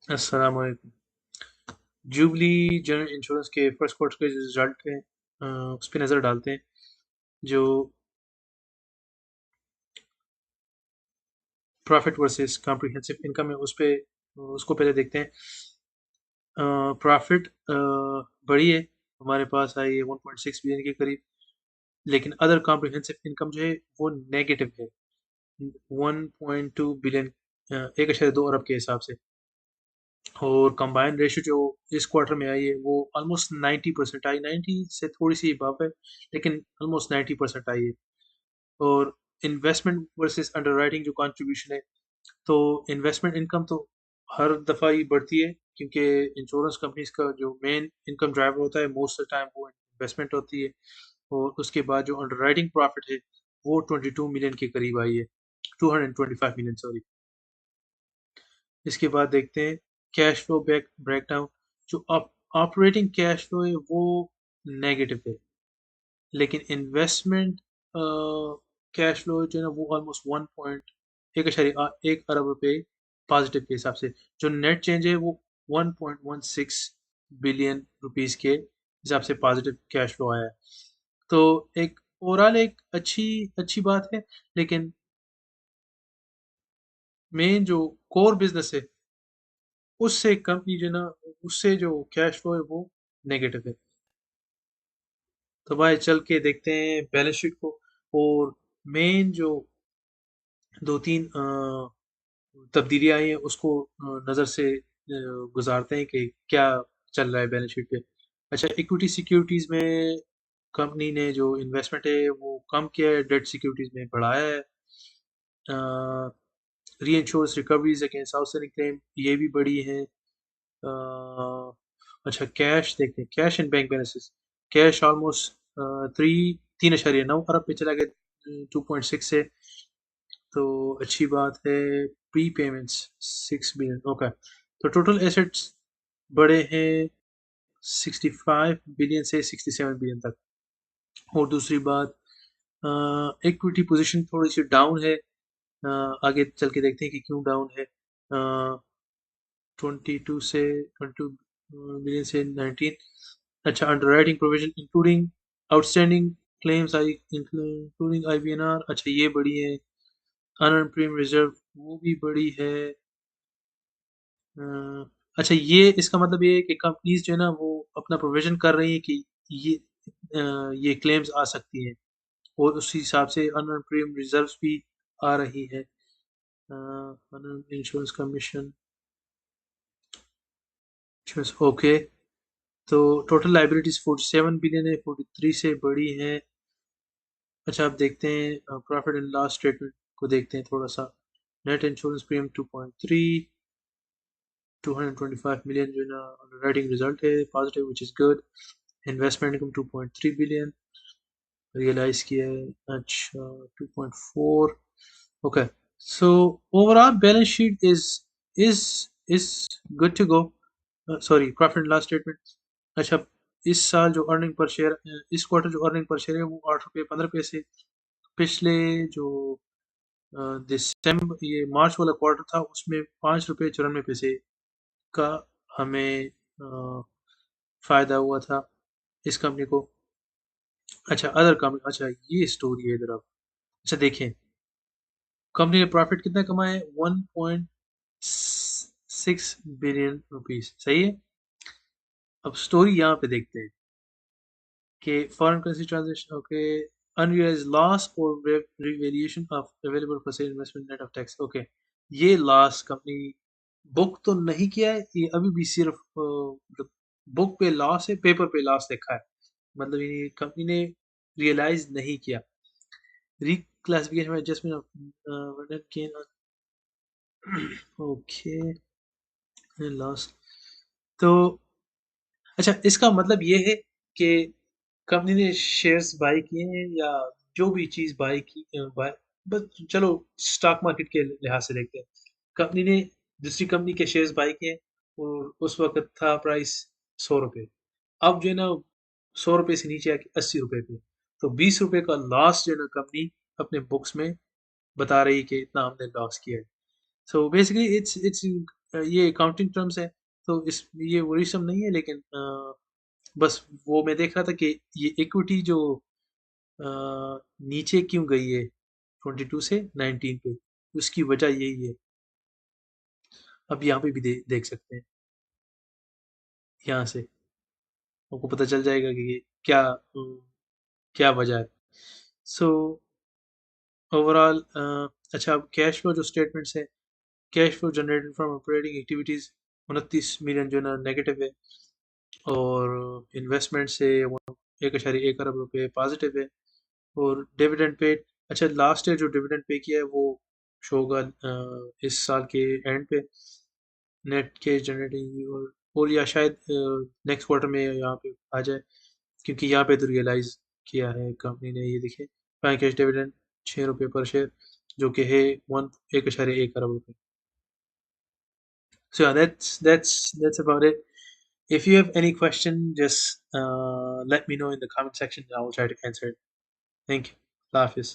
अस्सलाम वालेकुम। Jubilee general insurance के फर्स्ट क्वार्टर के जो रिजल्ट है उस पे नज़र डालते हैं। जो प्रॉफिट वर्सेस कॉम्प्रिहेंसिव इनकम है उस पे उसको पहले देखते हैं। प्रॉफिट बढ़ी है, हमारे पास आई है 1.6 बिलियन के करीब, लेकिन अदर कॉम्प्रिहेंसिव इनकम जो है वो नेगेटिव है 1.2 बिलियन, 1.2 अरब के हिसाब से। और कंबाइन रेशियो जो इस क्वार्टर में आई है वो ऑलमोस्ट 90% आई, 90 से थोड़ी सी अबव है, लेकिन ऑलमोस्ट 90% आई है। और इन्वेस्टमेंट वर्सेस अंडरराइटिंग जो कंट्रीब्यूशन है, तो इन्वेस्टमेंट इनकम तो हर दफ़ा ही बढ़ती है, क्योंकि इंश्योरेंस कंपनीज का जो मेन इनकम ड्राइवर होता है मोस्ट ऑफ द टाइम वो इन्वेस्टमेंट होती है। और उसके बाद जो अंडरराइटिंग प्रॉफिट है वो 22 मिलियन के करीब आई है, 225 मिलियन सॉरी। इसके बाद देखते हैं कैश फ्लो ब्रेकडाउन। जो ऑपरेटिंग कैश फ्लो है वो नेगेटिव है, लेकिन इन्वेस्टमेंट कैश फ्लो जो है ना वो ऑलमोस्ट 1.1 अरब रुपए पॉजिटिव के हिसाब से। जो नेट चेंज है वो 1.16 बिलियन रुपीस के हिसाब से पॉजिटिव कैश फ्लो आया है। तो एक ओवरऑल एक अच्छी अच्छी बात है, लेकिन मेन जो कोर बिजनेस है उससे कंपनी जो है ना, उससे जो कैश फ्लो है वो नेगेटिव है। तो भाई चल के देखते हैं बैलेंस शीट को, और मेन जो दो तीन तब्दीलियां आई हैं उसको नज़र से गुजारते हैं कि क्या चल रहा है बैलेंस शीट पे। अच्छा, इक्विटी सिक्योरिटीज में कंपनी ने जो इन्वेस्टमेंट है वो कम किया है, डेट सिक्योरिटीज में बढ़ाया है। री insurance recoveries against outstanding claim ये भी बढ़ी है। अच्छा, कैश देखते हैं, cash and bank balances. Cash almost 3.9 अरब पे चला गया 2.6 से, तो अच्छी बात है। Pre payments 6 billion, okay. तो टोटल एसेट्स बढ़े हैं 65 बिलियन से 67 बिलियन तक। और दूसरी बात, इक्विटी पोजीशन थोड़ी सी डाउन है। आगे चल के देखते हैं कि क्यों डाउन है। 22 बिलियन से 19। अच्छा, underwriting provision including outstanding claims I, including IBNR, अच्छा ये बड़ी है। अनअर्न्ड प्रीमियम रिजर्व वो भी बड़ी है। अ, अच्छा, ये इसका मतलब ये है कि कंपनीज जो है ना वो अपना प्रोविजन कर रही है कि ये ये क्लेम्स आ सकती हैं, और उस हिसाब से अनअर्न्ड प्रीमियम रिजर्व्स भी आ रही है। Unearned insurance commission, okay. तो टोटल लाइबिलिटीज 47 बिलियन है, 43 से बड़ी है। अच्छा, अब देखते हैं प्रॉफिट एंड लॉस स्टेटमेंट को देखते हैं थोड़ा सा। नेट इंश्योरेंस प्रीमियम 2.3, 225 मिलियन जो है ना अंडरराइटिंग रिजल्ट है positive, which is good. Investment income 2.3 billion realize किया है। अच्छा, 2.4, okay. So overall balance sheet is is good to go. Sorry, profit and loss statement. अच्छा, इस साल जो अर्निंग पर शेयर, इस क्वार्टर जो अर्निंग पर शेयर है वो 8 रुपये 15 पैसे। पिछले जो दिसंबर ये मार्च वाला क्वार्टर था उसमें 5 रुपये 94 पैसे का हमें फायदा हुआ था इस कंपनी को। अच्छा, अदर कंपनी, अच्छा ये स्टोरी है इधर। अब अच्छा देखें, कंपनी ने प्रॉफिट कितना कमाया है, 1.6 बिलियन रुपीस, सही है। अब स्टोरी यहाँ पे देखते हैं कि foreign currency transaction, okay. Unrealised loss और revaluation of available for sale investment net of tax, okay. ये लॉस कंपनी बुक तो नहीं किया है, ये अभी भी सिर्फ मतलब बुक पे लॉस है, पेपर पे लॉस लिखा है, मतलब ये कंपनी ने रियलाइज नहीं किया। रिक्लासिफिकेशन में adjustment of gain, okay, loss. तो अच्छा, इसका मतलब ये है कि कंपनी ने शेयर्स बाय किए हैं, या जो भी चीज बाय की बाय, बस चलो स्टॉक मार्केट के लिहाज से देखते हैं। कंपनी ने दूसरी कंपनी के शेयर्स बाय किए, और उस वक्त था प्राइस 100 रुपये। अब जो है ना 100 रुपये से नीचे आके 80 रुपये पे, तो 20 रुपये का लॉस जो है ना कंपनी अपने बुक्स में बता रही है कि इतना हमने लॉस किया है। सो बेसिकली इट्स ये अकाउंटिंग टर्म्स है, तो इस ये वरीसम नहीं है, लेकिन बस वो मैं देख रहा था कि ये इक्विटी जो नीचे क्यों गई है 22 से 19 पे, उसकी वजह यही है। अब यहाँ पे भी देख सकते हैं, यहाँ से आपको पता चल जाएगा कि ये क्या वजह है। सो ओवरऑल अच्छा, अब कैश फ्लो जो स्टेटमेंट्स है, cash flow generated from operating activities 29 million जो है ना नेगेटिव है, और इन्वेस्टमेंट से 1.1 अरब रुपए पॉजिटिव है, और डिविडेंड पे, अच्छा लास्ट ईयर जो डिविडेंड पे किया है वो शो होगा इस साल के एंड पे, नेट कैश जनरेटिंग, और या शायद नेक्स्ट क्वार्टर में यहाँ पे आ जाए, क्योंकि यहाँ पे तो रियलाइज किया है कंपनी ने, ये देखिए बैंक कैश डिविडेंड 6 रुपये पर शेयर, जो कि है 1.1 अरब रुपए। So yeah, that's about it. If you have any question, just let me know in the comment section and I will try to answer it. Thank you. Allah Hafiz.